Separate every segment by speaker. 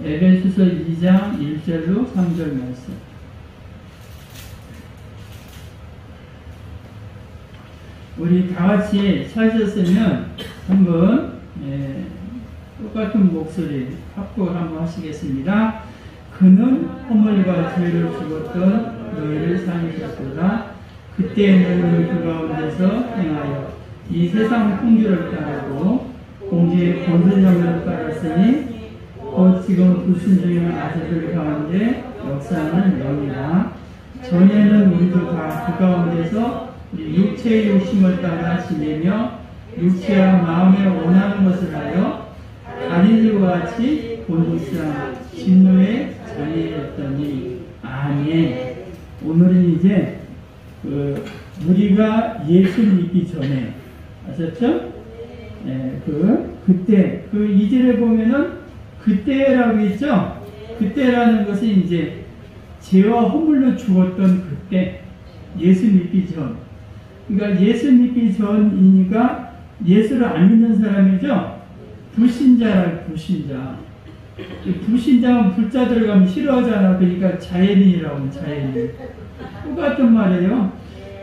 Speaker 1: 에베소서 2장 1절로 3절 말씀. 우리 다 같이 찾으셨으면 한번 똑같은 목소리 합독을 한번 하시겠습니다. 그는 허물과 죄를 죽었던 너희를 살리셨도다. 그때 너희는 그 가운데서 행하여 이 세상 풍조를 따르고 공지의 본성을 따랐으니 곧 지금 불순종의 아들들 가운데 역사하는 영이라. 전에는 우리도 다 그 가운데서 육체의 욕심을 따라 지내며 육체와 마음에 원하는 것을 하여 가리들과 같이 본성상 진노의 자녀였더니. 아멘. 오늘은 이제 우리가 예수 믿기 전에 아셨죠? 그때 2절에 보면은 그때라고 있죠? 그때라는 것은 이제 죄와 허물로 죽었던 그때, 예수 믿기 전. 그러니까 예수 믿기 전이니까 예수를 안 믿는 사람이죠? 불신자라, 불신자. 불신자는 불자 들어가면 싫어하잖아. 그러니까 자연인이라고 하면 자연인. 똑같은 말이에요.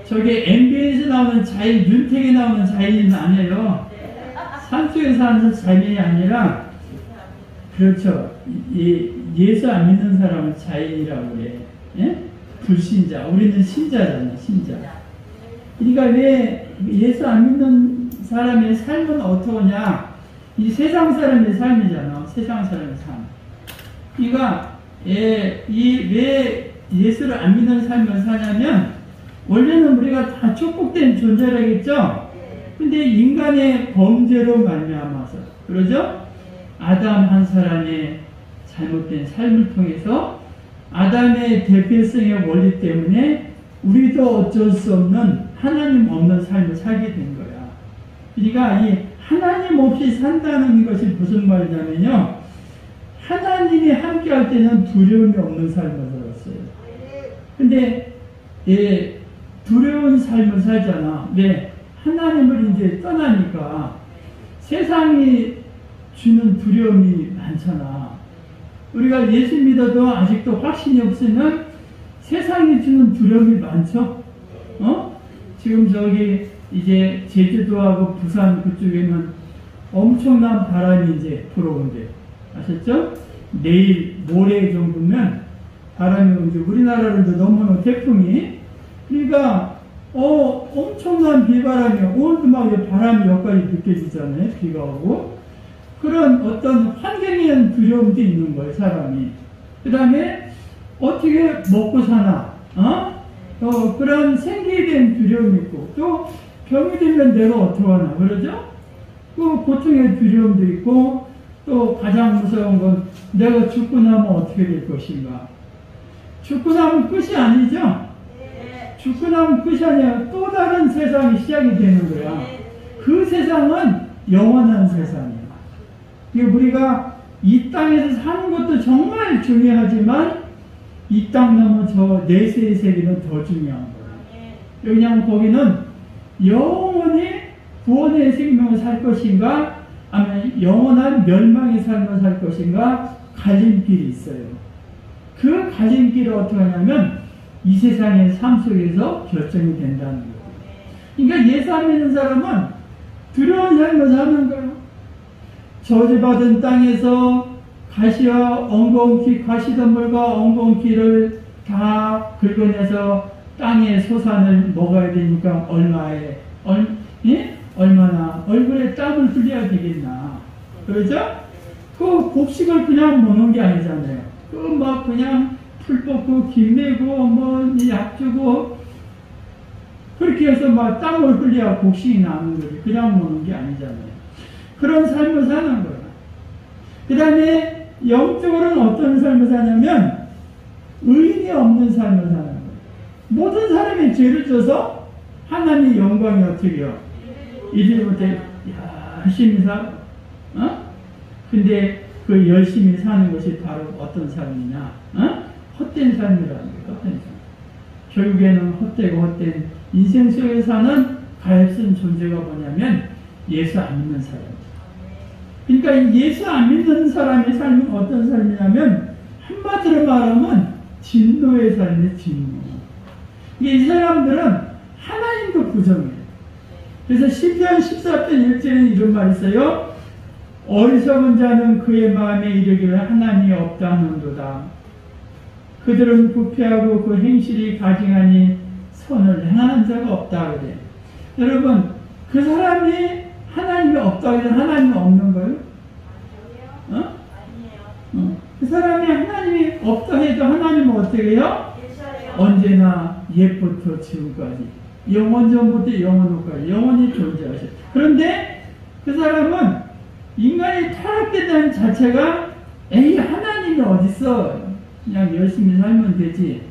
Speaker 1: 저게 MBN에서 나오는 자연, 윤택에 나오는 자연인은 아니에요. 산속에 사는 자연인이 아니라, 그렇죠. 예수 안 믿는 사람은 자연이라고 그래. 예? 불신자. 우리는 신자잖아, 신자. 그러니까 왜 예수 안 믿는 사람의 삶은 어떠냐? 이 세상 사람의 삶이잖아. 세상 사람의 삶. 그러니까 왜 예수를 안 믿는 삶을 사냐면, 원래는 우리가 다 축복된 존재라겠죠? 근데 인간의 범죄로 말미암아서, 그러죠? 아담 한 사람의 잘못된 삶을 통해서 아담의 대표성의 원리 때문에 우리도 어쩔 수 없는 하나님 없는 삶을 살게 된 거야. 그러니까 이 하나님 없이 산다는 것이 무슨 말이냐면요, 하나님이 함께 할 때는 두려움이 없는 삶을 살았어요. 근데 두려운 삶을 살잖아. 왜? 하나님을 이제 떠나니까 세상이 주는 두려움이 많잖아. 우리가 예수 믿어도 아직도 확신이 없으면 세상이 주는 두려움이 많죠? 지금 저기 이제 제주도하고 부산 그쪽에는 엄청난 바람이 이제 불어온대. 아셨죠? 내일, 모레 정도면 바람이 오는데 우리나라를 넘어오는 태풍이. 그러니까 엄청난 비바람이, 오늘도 막 바람이 여기까지 느껴지잖아요. 비가 오고. 그런 어떤 환경에 대한 두려움도 있는 거예요, 사람이. 그 다음에 어떻게 먹고 사나, 그런 생계에 대한 두려움이 있고, 또 병이 들면 내가 어떡하나, 그러죠? 그 고통의 두려움도 있고, 또 가장 무서운 건 내가 죽고 나면 어떻게 될 것인가. 죽고 나면 끝이 아니죠? 죽고 나면 끝이 아니라 또 다른 세상이 시작이 되는 거야. 그 세상은 영원한 세상이야. 우리가 이 땅에서 사는 것도 정말 중요하지만 이 땅 넘어 저 내세의 세계는 더 중요한 거예요. 왜냐하면 거기는 영원히 구원의 생명을 살 것인가, 아니면 영원한 멸망의 삶을 살 것인가, 갈림길이 있어요. 그 갈림길을 어떻게 하냐면 이 세상의 삶 속에서 결정이 된다는 거예요. 그러니까 예수 안 믿는 사람은 두려운 삶을 사는 거예요. 저주받은 땅에서 가시와 엉겅퀴, 가시덤불과 엉겅퀴를 다 긁어내서 땅의 소산을 먹어야 되니까 얼마나 얼굴에 땀을 흘려야 되겠나. 그렇죠? 그 곡식을 그냥 먹는 게 아니잖아요. 그 막 그냥 풀 뽑고 김 내고 약 주고 그렇게 해서 막 땀을 흘려야 곡식이 나는 거지. 그냥 먹는 게 아니잖아요. 그런 삶을 사는 거예요. 그 다음에 영적으로는 어떤 삶을 사냐면 의인이 없는 삶을 사는 거예요. 모든 사람이 죄를 져서 하나님의 영광이 어떻게 해요? 이제부터 열심히 살고, 근데 그 열심히 사는 것이 바로 어떤 삶이냐? 헛된 삶이라는 거예요. 헛된 삶. 결국에는 헛되고 헛된 인생 속에 사는 가엾은 존재가 뭐냐면 예수 안 믿는 사람. 그러니까 예수 안 믿는 사람의 삶은 어떤 삶이냐면 한마디로 말하면 진노의 삶이에요. 진노. 이 사람들은 하나님도 부정해요. 그래서 시편 14편 1절에 이런 말이 있어요. 어리석은 자는 그의 마음에 이르기를 하나님이 없다 하는도다. 그들은 부패하고 그 행실이 가증하니 선을 행하는 자가 없다 그래. 여러분, 그 사람이 하나님이 없다 해도 하나님이 없는 거예요? 그 사람이 하나님이 없다 해도 하나님은 어떻게 해요? 언제나 옛부터 지금까지 영원전부터 영원후까지 영원히 존재하셔. 그런데 그 사람은 인간이 타락된다는 자체가 에이 하나님이 어딨어, 그냥 열심히 살면 되지,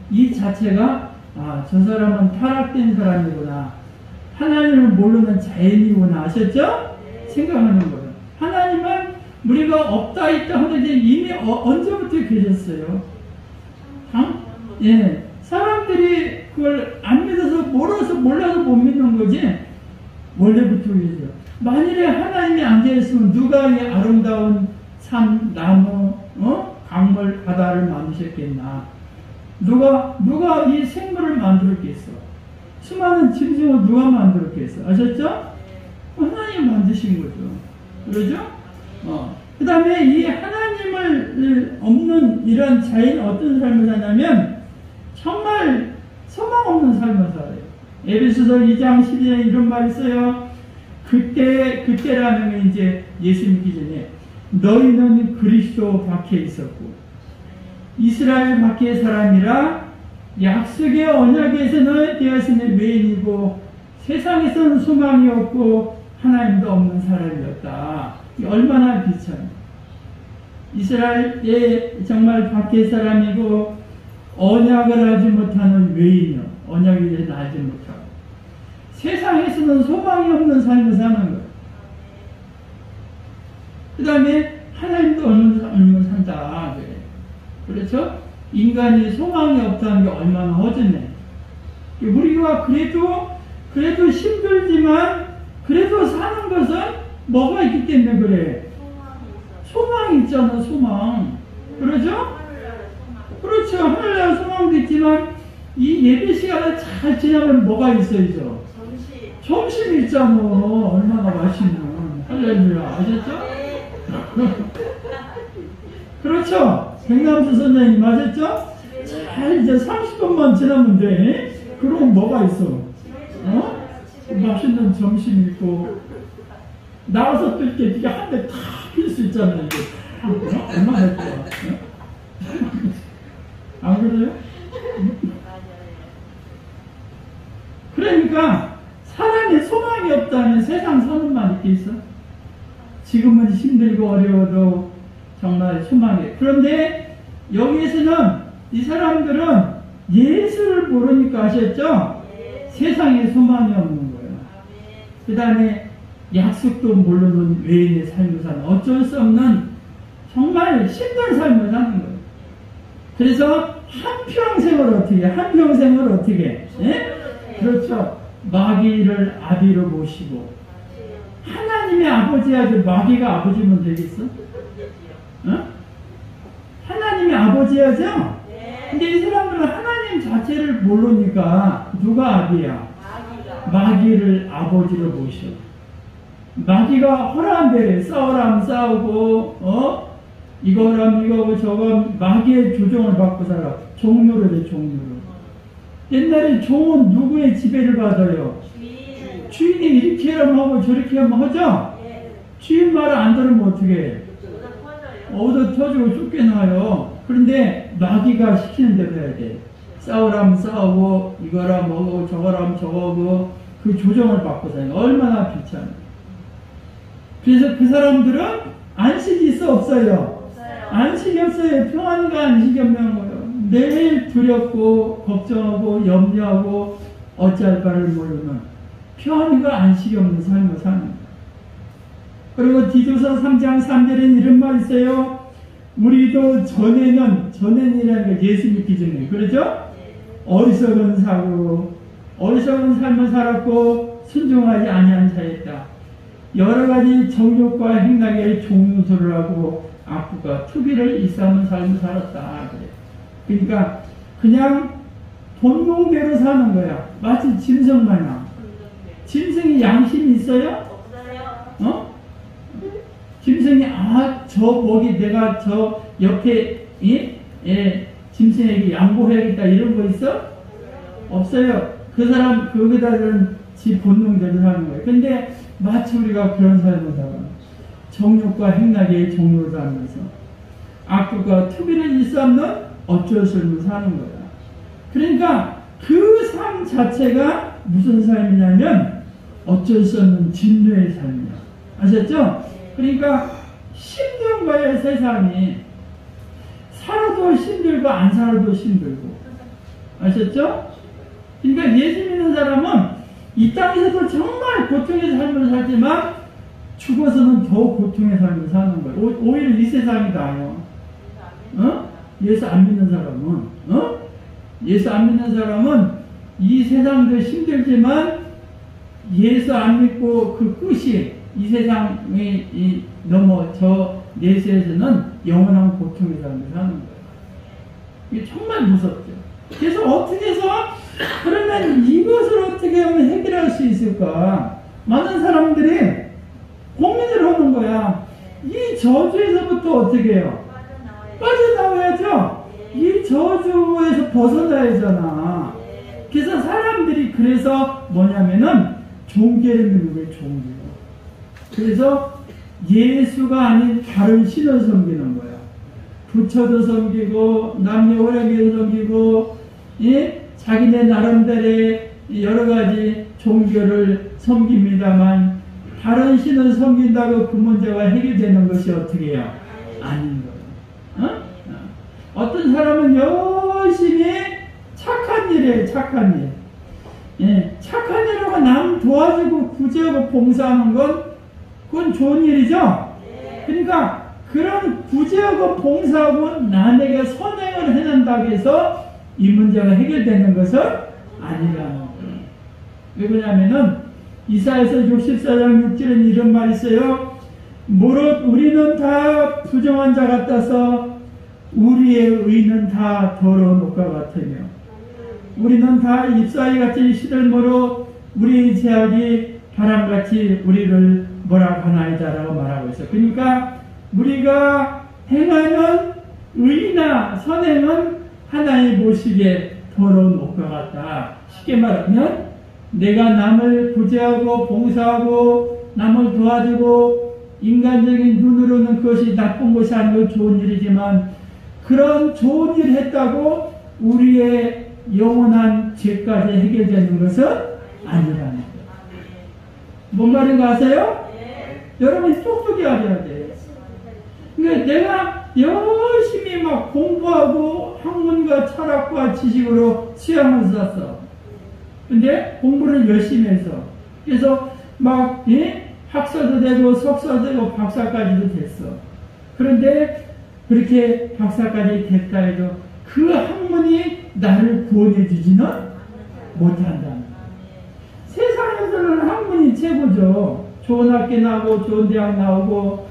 Speaker 1: 이 자체가 아, 저 사람은 타락된 사람이구나, 하나님을 모르는 자연이구나 하셨죠? 생각하는 거예요. 하나님은 우리가 없다 있다 하는데 이미 언제부터 계셨어요? 예, 사람들이 그걸 안 믿어서 몰라서 못 믿는 거지 원래부터 계세요. 만일에 하나님이 안 계셨으면 누가 이 아름다운 산, 나무, 강물, 바다를 만드셨겠나? 누가 이 생물을 만들었겠어? 수많은 짐승을 누가 만들었겠어? 아셨죠? 하나님 만드신 거죠. 그러죠? 그 다음에 이 하나님을 없는 이런 자인 어떤 삶을 사냐면 정말 소망 없는 삶을 살아요. 에베소서 2장 12절에 이런 말이 있어요. 그때라는 게 이제 예수 믿기 전에 너희는 그리스도 밖에 있었고 이스라엘 밖의 사람이라 약속의 언약에서는 되었으니 외인이고 세상에서는 소망이 없고 하나님도 없는 사람이었다. 얼마나 비참해. 이스라엘의 정말 밖의 사람이고 언약을 알지 못하는 외인이요, 언약에 대해서 알지 못하고 세상에서는 소망이 없는 삶을 사는 거예요. 그 다음에 하나님도 없는 산다 그래. 그렇죠? 인간이 소망이 없다는 게 얼마나 허전해. 우리가 그래도 힘들지만 그래도 사는 것은 뭐가 있기 때문에 그래. 소망이 있잖아, 소망. 그렇죠? 그렇죠. 하늘나라 소망도 있지만 이 예배 시간을 잘 지나면 뭐가 있어야죠? 점심 있잖아. 얼마나 맛있는. 할렐루야. 아셨죠? 그렇죠? 백남수 선생님 아셨죠? 잘 이제 30분만 지나면 돼. 그럼 뭐가 있어? 맛있는 점심 있고 나와서 또 이렇게 한 대 탁 필 수 있잖아요. 이게 얼마나 좋아. 안 그래요? 그러니까 사람이 소망이 없다면 세상 사는 말 있게 있어? 지금은 힘들고 어려워도 정말 소망이. 그런데 여기에서는 이 사람들은 예수를 모르니까 아셨죠? 세상에 소망이 없는 거예요. 그 다음에 약속도 모르는 외인의 삶을 사는, 어쩔 수 없는 정말 힘든 삶을 사는 거예요. 그래서 한평생을 어떻게 예? 그렇죠. 마귀를 아비로 모시고 하나님의 아버지야지 마귀가 아버지면 되겠어? 하나님의 아버지야죠? 근데 이 사람들은 하나님 자체를 모르니까 누가 아비야? 마귀를 아버지로 모셔. 마귀가 허락한 대로 싸우라면 싸우고 이거라면 이거고 저거 마귀의 조종을 받고 살아. 종로로 돼, 종로로. 옛날에 종은 누구의 지배를 받아요? 주인이 이렇게 하면 하고 저렇게 하면 하죠? 주인 말을 안 들으면 어떻게 해? 얻어 터지고 쫓겨나요. 그런데 마귀가 시키는 대로 해야 돼. 싸우라면 싸우고 이거라 뭐고 저거라면 저거고 그 조정을 받고 살아요. 얼마나 비참해. 그래서 그 사람들은 안식이 있어 없어요? 안식이 없어요. 평안과 안식이 없는 거예요. 매일 두렵고 걱정하고 염려하고 어찌할 바를 모르는 평안과 안식이 없는 삶을 사는 거예요. 그리고 디도서 3장 3절에는 이런 말이 있어요. 우리도 전에는이라는 게 예수 믿기 전에, 그렇죠? 어리석은 삶을 살았고 순종하지 아니한 자였다. 여러 가지 정욕과 행락의 종소를 하고 악부가 투기를 일삼는 삶을 살았다. 그래. 그러니까 그냥 본능대로 사는 거야. 마치 짐승 마냥. 짐승이 양심이 있어요? 어? 짐승이 저 먹이 내가 저 옆에 짐승에게 양보해야겠다 이런 거 있어? 없어요. 그 사람 거기다는 지 본능대로 사는 거예요. 근데 마치 우리가 그런 삶을 살아. 정욕과 행락의 종로를 살면서 악구가 투비를 일삼는 어쩔 수 없는 사는 거야. 그러니까 그 삶 자체가 무슨 삶이냐면 어쩔 수 없는 진노의 삶이야. 아셨죠? 그러니까 힘든 거예요. 세상이. 살아도 힘들고 안 살아도 힘들고. 아셨죠? 그러니까 예수 믿는 사람은 이 땅에서도 정말 고통의 삶을 살지만 죽어서는 더 고통의 삶을 사는 거예요. 오히려 이 세상이 나아요. 예수 안 믿는 사람은 예수 안 믿는 사람은 이 세상도 힘들지만 예수 안 믿고 그 끝이 이 세상에 넘어 저 내세에서는 영원한 고통의 삶을 사는 거예요. 이게 정말 무섭죠. 그래서 어떻게 해서 그러면 이것을 어떻게 하면 해결할 수 있을까? 많은 사람들이 고민을 하는 거야. 이 저주에서부터 어떻게 해요? 빠져나와야죠. 이 저주에서 벗어나야 하잖아. 그래서 사람들이 그래서 뭐냐면은 종교를 믿는 거예요. 종교. 그래서 예수가 아닌 다른 신을 섬기는 거야. 부처도 섬기고 남녀호랑이도 섬기고 자기네 나름대로의 여러 가지 종교를 섬깁니다만 다른 신을 섬긴다고 그 문제가 해결되는 것이 어떻게 해요? 아닌 거예요. 어떤 사람은 열심히 착한 일이에요. 착한 일. 착한 일하고 남 도와주고 구제하고 봉사하는 건 그건 좋은 일이죠. 그러니까 그런 구제하고 봉사하고 남에게 선행을 해낸다고 해서 이 문제가 해결되는 것은 아니라는 거예요. 왜 그러냐면은 이사야서 64장 6절에 이런 말이 있어요. 무릇 우리는 다 부정한 자 같아서 우리의 의는 다 더러운 옷과 같으며 우리는 다 잎사귀 같이 시들므로 우리의 제약이 바람같이 우리를 몰아가나이다라고 말하고 있어요. 그러니까 우리가 행하는 의나 선행은 하나님 보시기에 더러운 옷과 같다. 쉽게 말하면 내가 남을 구제하고 봉사하고 남을 도와주고 인간적인 눈으로는 그것이 나쁜 것이 아니고 좋은 일이지만 그런 좋은 일을 했다고 우리의 영원한 죄까지 해결되는 것은 아니라는 거예요. 뭔 말인가 아세요? 여러분이 똑똑히 알아야 돼요. 그러니까 내가 열심히 막 공부하고 학문과 철학과 지식으로 수양을 쌌어. 근데 공부를 열심히 해서 그래서 막 학사도 되고 석사도 되고 박사까지도 됐어. 그런데 그렇게 박사까지 됐다 해도 그 학문이 나를 구원해 주지는 못한다는 거예요. 세상에서는 학문이 최고죠. 좋은 학교 나오고 좋은 대학 나오고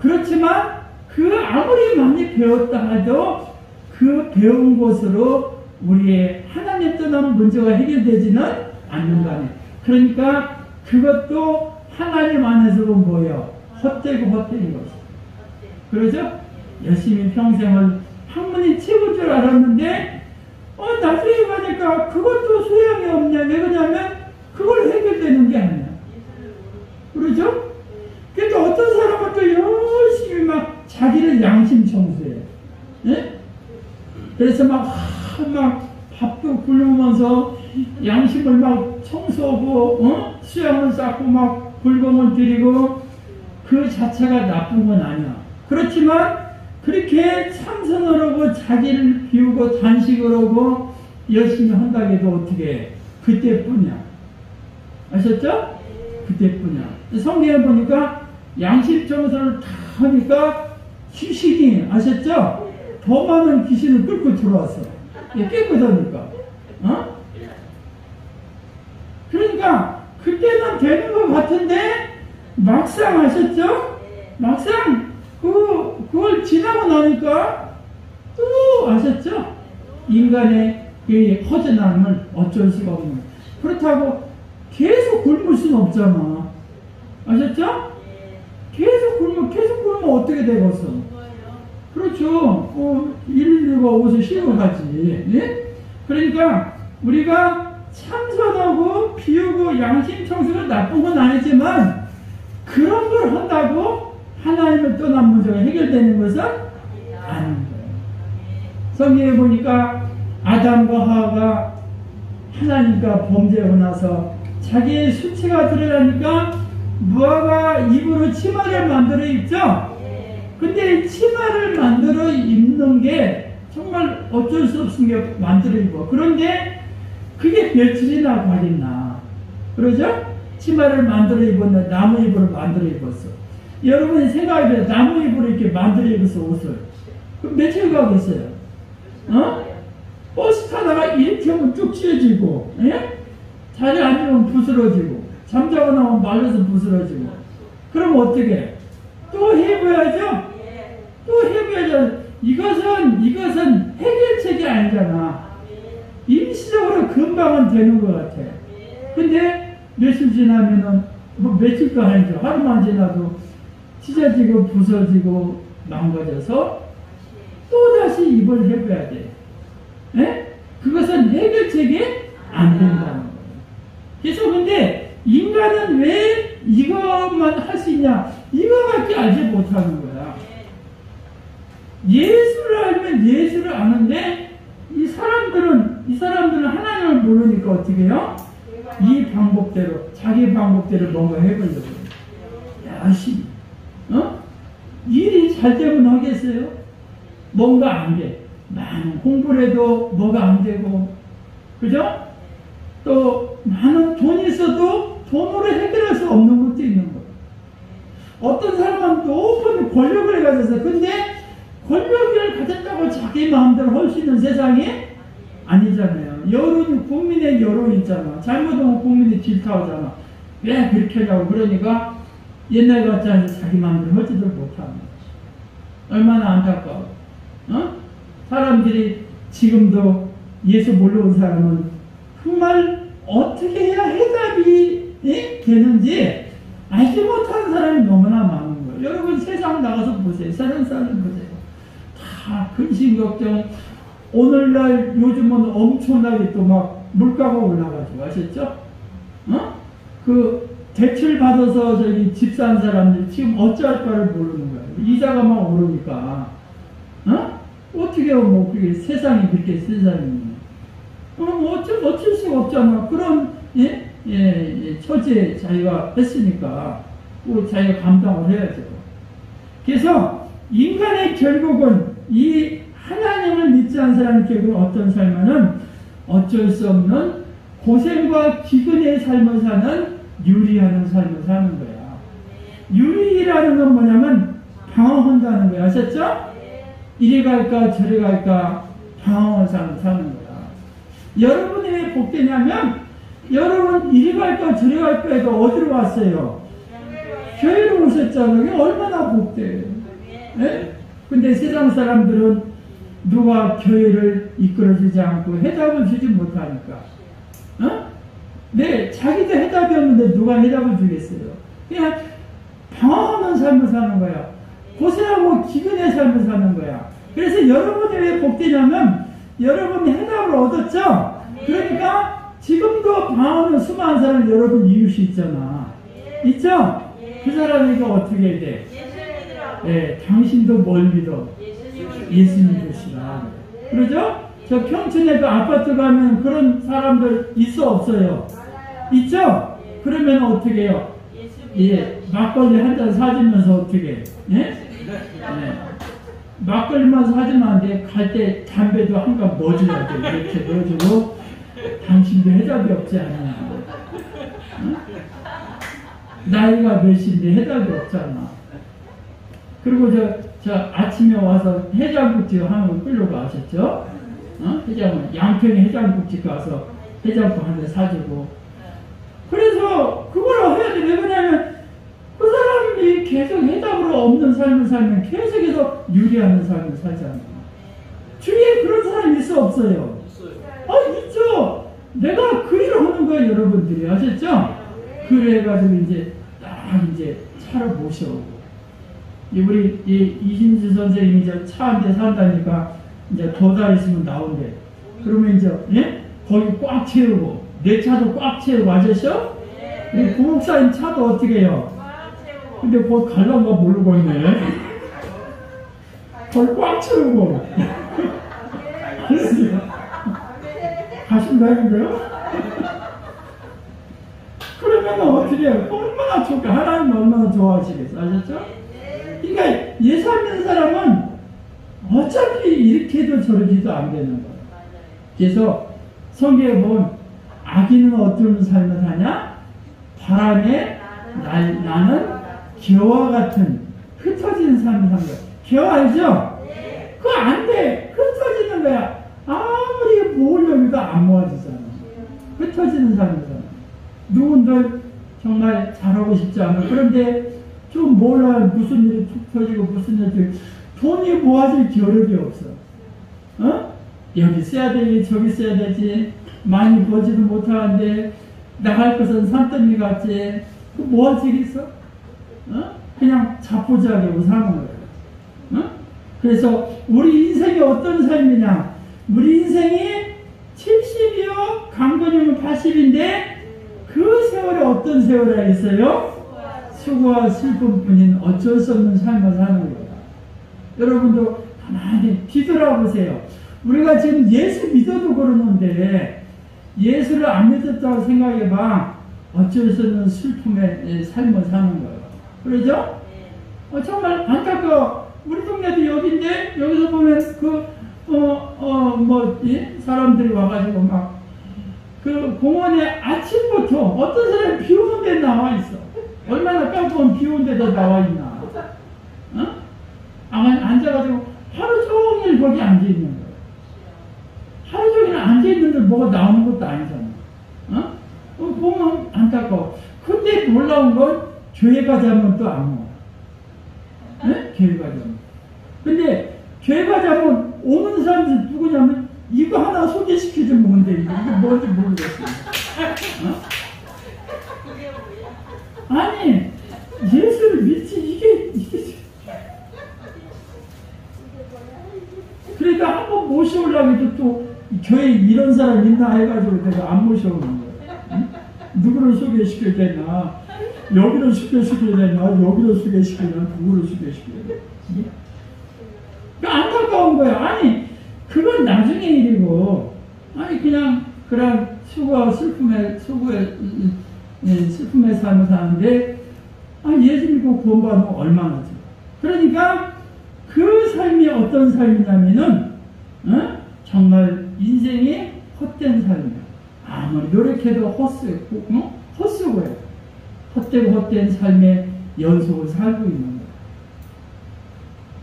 Speaker 1: 그렇지만 그 아무리 많이 배웠다 해도 그 배운 것으로 우리의 하나님 떠난 문제가 해결되지는 않는다네. 그러니까 그것도 하나님 안에서는 뭐예요? 헛되고 헛되는 것이죠. 그러죠? 열심히 평생을 학문이 최고인 줄 알았는데 나중에 가니까 그것도 소용이 없냐. 왜 그러냐면 그걸 해결되는 게 아니야. 그러죠? 그러니까 어떤 사람은 또 열심히 막 자기를 양심 청소해. 그래서 막 밥도 굶으면서 양심을 막 청소하고 수양을 쌓고 막 불공을 드리고 그 자체가 나쁜 건 아니야. 그렇지만 그렇게 참선을 하고 자기를 비우고 단식을 하고 열심히 한다고 해도 어떻게 해? 그때뿐이야. 아셨죠? 그때뿐이야. 성경에 보니까 양심 청소를 다 하니까 귀신이 아셨죠? 더 많은 귀신을 끌고 들어왔어. 깨끗하니까. 그러니까 그때 이제는 되는 것 같은데 막상 하셨죠? 막상 그걸 지나고 나니까 또 아셨죠? 인간의 이 허전함을 어쩔 수가 없는 거예요. 그렇다고 계속 굶을 수는 없잖아. 아셨죠? 계속 굶으면 어떻게 되겠어? 그렇죠. 119가 오서 쉬고 가지. 예? 그러니까 우리가 참선하고 비우고 양심 청소가 나쁜 건 아니지만 그런 걸 한다고 하나님을 떠난 문제가 해결되는 것은 아닌 거예요. 성경에 보니까 아담과 하와가 하나님과 범죄하고 나서 자기의 수치가 드러나니까 무화과 입으로 치마를 만들어 입죠? 근데 치마를 만들어 입는 게 정말 어쩔 수 없은 게 만들어 입어. 그런데 그게 며칠이나 걸렸나. 그러죠? 치마를 만들어 입었는데 나무 잎으로 만들어 입었어. 여러분이 생각해보세요. 나무 잎으로 이렇게 만들어 입었어, 옷을. 그럼 며칠 가겠어요? 버스 타다가 이렇게 하면 쭉 찢어지고, 예? 자리에 앉으면 부스러지고, 잠자고 나면 말려서 부스러지고. 그럼 어떻게 해? 또 해봐야죠? 또 해봐야죠. 이것은 해결책이 아니잖아. 임시적으로 금방은 되는 것 같아. 근데 며칠 지나면은, 며칠도 아니죠. 하루만 지나도 찢어지고 부서지고 망가져서 또다시 입을 해봐야 돼. 예? 그것은 해결책이 안 된다는 거예요. 그래서 근데 인간은 왜 이것만 할 수 있냐? 이거밖에 알지 못하는 거야. 예수를 알면 예수를 아는데 이 사람들은 하나님을 모르니까 어떻게 해요? 이 방법대로 자기 방법대로 뭔가 해보려고 해요. 열심히 일이 잘 되면 하겠어요? 뭔가 안 돼. 많은 공부를 해도 뭐가 안 되고, 그죠? 또 많은 돈이 있어도 돈으로 해결할 수 없는 것도 있는 거예요. 어떤 사람은 높은 권력을 가졌어요. 근데 권력을 가졌다고 자기 마음대로 할 수 있는 세상이 아니잖아요. 국민의 여론이 있잖아. 잘못하면 국민이 질타하잖아. 왜 그렇게 하냐고. 그러니까 옛날 같지 않아서 자기 마음대로 하지도 못하는 거예요. 얼마나 안타까워. 사람들이 지금도 예수 몰라온 사람은 정말 어떻게 해야 해답이 되는지 알지 못하는 사람이 너무나 많은 거예요. 여러분 세상 나가서 보세요. 세상 사람 보세요. 다 근심 걱정. 오늘날 요즘은 엄청나게 또 막 물가가 올라가지고 아셨죠? 그 대출 받아서 저기 집 산 사람들 지금 어찌할 바를 모르는 거예요. 이자가 막 오르니까. 어떻게 뭐 그게 세상이 그렇게 세상이 어쩔 수가 없잖아. 그런 처지에 자기가 했으니까 또 자기가 감당을 해야죠. 그래서 인간의 결국은 이 하나님을 믿지 않은 사람의 결국은 어떤 삶은 어쩔 수 없는 고생과 기근의 삶을 사는 유리하는 삶을 사는 거야. 유리라는 건 뭐냐면 방황한다는 거야. 아셨죠? 이리 갈까 저리 갈까 방황을 사는 거야. 여러분이 왜 복되냐면 여러분 이리 갈까 저리 갈까 해도 어디로 왔어요? 교회로 오셨잖아요. 이게 얼마나 복돼요. 네? 근데 세상 사람들은 누가 교회를 이끌어주지 않고 해답을 주지 못하니까 네, 자기도 해답이 없는데 누가 해답을 주겠어요? 그냥 방황하는 삶을 사는 거야. 고생하고 기근의 삶을 사는 거야. 그래서 여러분이 왜 복되냐면 여러분이 해답을 얻었죠? 그러니까 지금도 방황하는 수많은 사람 여러분 이웃이 있잖아. 있죠? 그 사람이 어떻게 돼? 네, 당신도 뭘 믿어? 예수 믿으시라. 그러죠? 저 평촌에도 아파트 가면 그런 사람들 있어 없어요? 있죠? 그러면 어떻게 해요? 예, 막걸리 한 잔 사주면서 어떻게 해? 예? 네. 막걸리만 사주면 안 돼. 갈 때 담배도 한 갑 넣어줘야 돼. 이렇게 넣어주고 당신도 해답이 없지 않냐. 응? 나이가 몇인데 해답이 없잖아. 그리고 저 아침에 와서 해장국집 하는 거 끌려고 아셨죠? 해장국, 양평에 해장국집 가서 해장국 한 대 사주고 그래서 그걸 해야 돼. 왜 그러냐면 그 사람이 계속 해답으로 없는 삶을 살면 계속해서 유리하는 삶을 살잖아. 주위에 그런 사람이 있어 없어요? 있죠. 내가 그 일을 하는 거예요, 여러분들이. 아셨죠? 그래가지고 이제 딱 이제 차로 모셔오고. 우리 이신주 선생님이 이제 차 한 대 산다니까 이제 2달 있으면 나온대. 그러면 이제 거기 꽉 채우고 내 차도 꽉 채우고. 아셨죠? 우리 부목사님 차도 어떻게 해요? 근데 거기 갈란가 모르고 있네. 거기 꽉 채우고. 가신다는데요? 그러면 어떻게 해요? 얼마나 좋게, 하나님 얼마나 좋아하시겠어. 아셨죠? 그러니까 예수 믿는 사람은 어차피 이렇게도 저렇게도 안 되는 거예요. 그래서 성경에 보면 악인은 어떤 삶을 사냐? 바람에 나는 겨와 같은 흩어지는 삶을 사는 거야. 겨 알죠? 그거 안 돼. 흩어지는 거야. 아무리 모으려고 안 모아지잖아. 흩어지는 삶을 사는 거야. 누군들 정말 잘하고 싶지 않아. 그런데 좀 몰라. 무슨 일이 툭 터지고 무슨 일이 돈이 모아질 겨를이 없어. 여기 써야 되지 저기 써야 되지. 많이 벌지도 못하는데 나갈 것은 산더미 같지. 그 모아지겠어? 그냥 자포자기하고 사는 거예요. 그래서 우리 인생이 어떤 삶이냐? 우리 인생이 70이요, 강건이면 80인데 그 세월에 어떤 세월이 있어요? 수고와 슬픔뿐인 어쩔 수 없는 삶을 사는 거예요. 여러분도 가만히 뒤돌아보세요. 우리가 지금 예수 믿어도 그러는데 예수를 안 믿었다고 생각해봐. 어쩔 수 없는 슬픔의 삶을 사는 거예요. 그러죠? 정말 안타까워. 우리 동네도 여기인데 여기서 보면 사람들이 와가지고 막 그 공원에 아침부터 어떤 사람이 비 오는 데 나와 있어. 얼마나 깜빡한 비 오는 데도 나와 있나. 앉아가지고 하루 종일 거기 앉아있는 거야. 하루 종일 앉아있는데 뭐가 나오는 것도 아니잖아. 보면 안타까워. 근데 놀라운 건 교회 가자면 또 안 먹어. 교회 가자면. 근데 교회 가자면 오는 사람들이 누구냐면 이거 하나 소개시켜주면 뭔데 이거 뭔지 모르겠어요. 아니 예수를 믿지 이게 그러니까 한번 모셔오려고 해도 또 교회에 이런 사람 있나 해가지고 내가 안 모셔오는 거야. 누구를 소개시켜야 되나, 여기를 소개시켜야 되나, 여기를 소개시켜야 되나, 누구를 소개시켜야 되나. 그러니까 안타까운 거야. 아니 그건 나중에 일이고, 아니 그냥 그런 수고와 슬픔의 삶을 사는데 예수 믿고 구원받으면 얼마나 좋아. 그러니까 그 삶이 어떤 삶이냐면은 정말 인생이 헛된 삶이야. 아무리 노력해도 헛수고해. 헛되고 헛된 삶의 연속을 살고 있는 거야.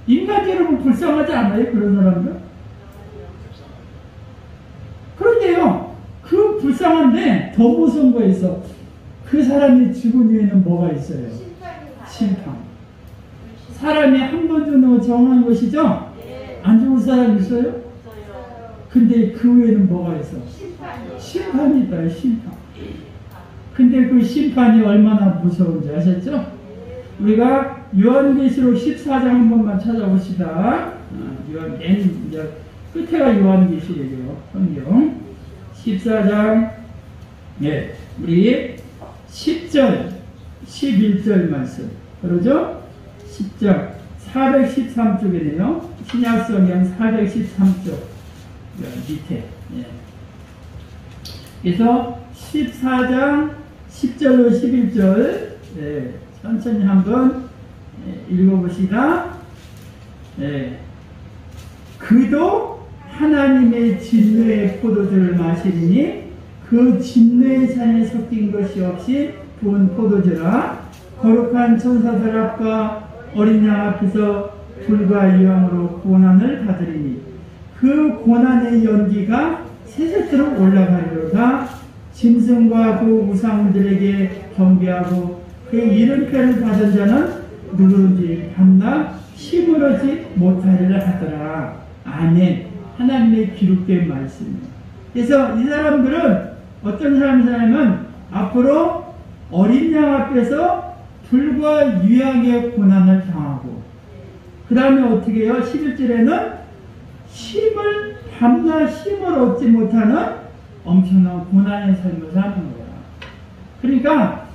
Speaker 1: 인간 여러분 불쌍하지 않아요? 그런 사람들? 그런데요, 그 불쌍한데 더 무서운 거 있어. 그 사람이 죽은 후에는 뭐가 있어요? 심판. 사람이 한 번 주는 정한 것이죠? 안 죽을 사람 있어요? 근데 그 후에는 뭐가 있어? 심판이 있다, 심판. 근데 그 심판이 얼마나 무서운지 아셨죠? 우리가 요한계시록 14장 한 번만 찾아봅시다. 맨 끝에가 요한계시록이에요. 성경 14장, 우리 10절, 11절 말씀. 그러죠? 10절, 413쪽이네요. 신약성경 413쪽. 밑에. 그래서 14장 10절로 11절 천천히 한번 읽어보시다. 그도 하나님의 진노의 포도주를 마시니 그 진노의 잔에 섞인 것이 없이 부은 포도주라. 거룩한 천사들 앞과 어린 양 앞에서 불과 유황으로 고난을 받으리니 그 고난의 연기가 세세토록 올라가리로다. 짐승과 그 우상들에게 경배하고 그의 이름표를 받은 자는 누구든지 밤낮 시무르지 못하리라 하더라. 아멘. 하나님의 기록된 말씀입니다. 그래서 이 사람들은 어떤 사람이냐면 앞으로 어린 양 앞에서 불과 유양의 고난을 당하고 그 다음에 어떻게 해요? 11절에는 밤낮 쉼을 얻지 못하는 엄청난 고난의 삶을 사는 거야. 그러니까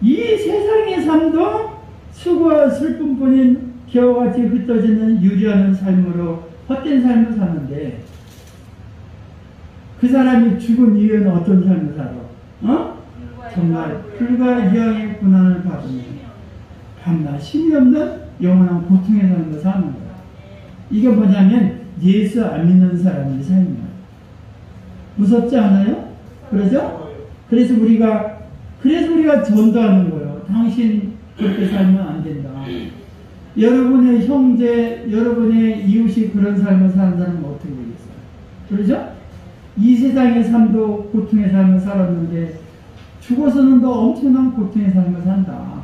Speaker 1: 이 세상의 삶도 수고와 슬픔뿐인 기와같이 흩어지는 유리하는 삶으로 헛된 삶을 사는데 그 사람이 죽은 이후에는 어떤 삶을 살아? 정말 불과 유양의 고난을 받으며 밤낮 쉼이 없는 영원한 고통의 삶을 사는 거야. 이게 뭐냐면 예수 안 믿는 사람의 삶이야. 무섭지 않아요? 그러죠? 그래서 우리가 전도하는 거예요. 당신 그렇게 살면 안 된다. 여러분의 형제, 여러분의 이웃이 그런 삶을 사는 사람은 어떻게 되겠어요? 그러죠? 이 세상의 삶도 고통의 삶을 살았는데 죽어서는 더 엄청난 고통의 삶을 산다.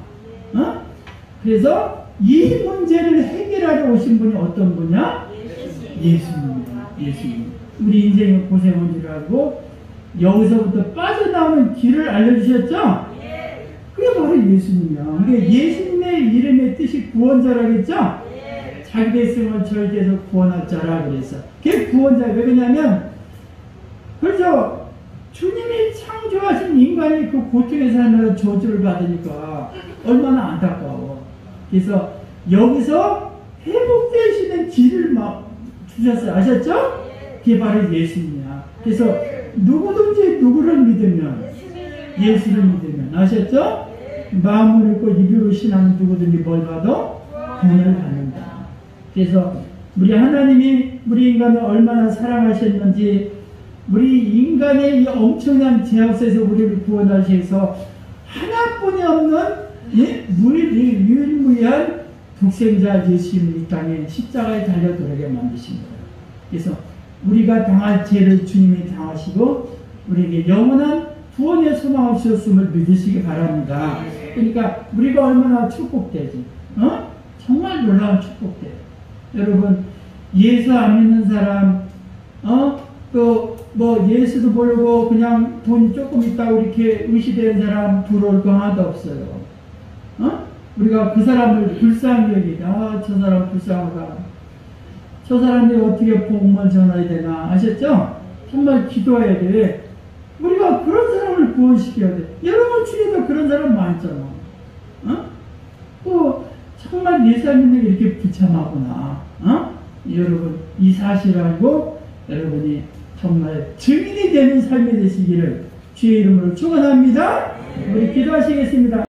Speaker 1: 그래서 이 문제를 해결하러 오신 분이 어떤 분이야? 예수님입니다. 예수님. 우리 인생의 고생한 줄 알고 여기서부터 빠져나오는 길을 알려주셨죠? 그게 바로 예수님이야. 그게 예수님의 이름의 뜻이 구원자라겠죠? 자기 백성을 저희에서 구원할 자라 그랬어. 그게 구원자예요. 왜 그러냐면 그렇죠. 주님이 창조하신 인간이 그 고통의 삶에서 저주를 받으니까 얼마나 안타까워. 그래서 여기서 회복되시는 길을 막 주셨어요. 아셨죠? 그게 바로 예수님이야. 그래서 누구든지 누구를 믿으면 예수를 믿으면 아셨죠? 마음을 읽고 입으로 신앙 누구든지 뭘 봐도 구원을 받는다. 그래서 우리 하나님이 우리 인간을 얼마나 사랑하셨는지 우리 인간의 이 엄청난 죄악에서 우리를 구원하셔서 하나뿐이 없는 유일무이한 독생자 예수님을 이 땅에 십자가에 달려 돌아게 만드신 거예요. 그래서 우리가 당할 죄를 주님이 당하시고 우리에게 영원한 구원의 소망을 주셨음을 믿으시기 바랍니다. 그러니까 우리가 얼마나 축복되지? 정말 놀라운 축복돼요. 여러분 예수 안 믿는 사람 또 뭐 예수도 모르고 그냥 돈 조금 있다고 이렇게 의시되는 사람 들어올 거 하나도 없어요. 우리가 그 사람을 불쌍히 여기다. 저 사람 불쌍하다. 저 사람이 어떻게 복음을 전해야 되나 아셨죠? 정말 기도해야 돼. 우리가 그런 사람을 구원시켜야 돼. 여러분 중에도 그런 사람 많잖아. 정말 예수 믿는 게 이렇게 비참하구나. 여러분 이 사실 알고 여러분이 정말 증인이 되는 삶이 되시기를 주의 이름으로 축원합니다. 우리 기도하시겠습니다.